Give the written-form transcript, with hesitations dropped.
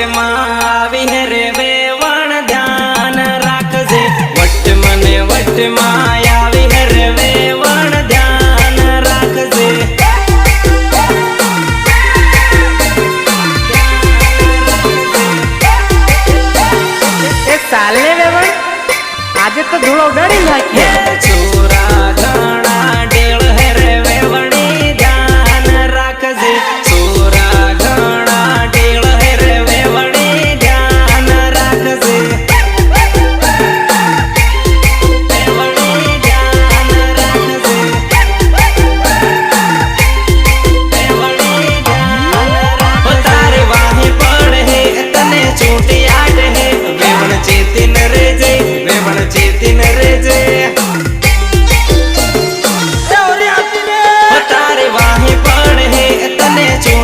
વટમાં આવી હે રે વેવણ ધ્યાન રાખજે વટમાં આવી હે રે વેવણ ધ્યાન રાખજે એ ચાલે વેવણ આજે તો ધૂળો ઉડાડી નાખીએ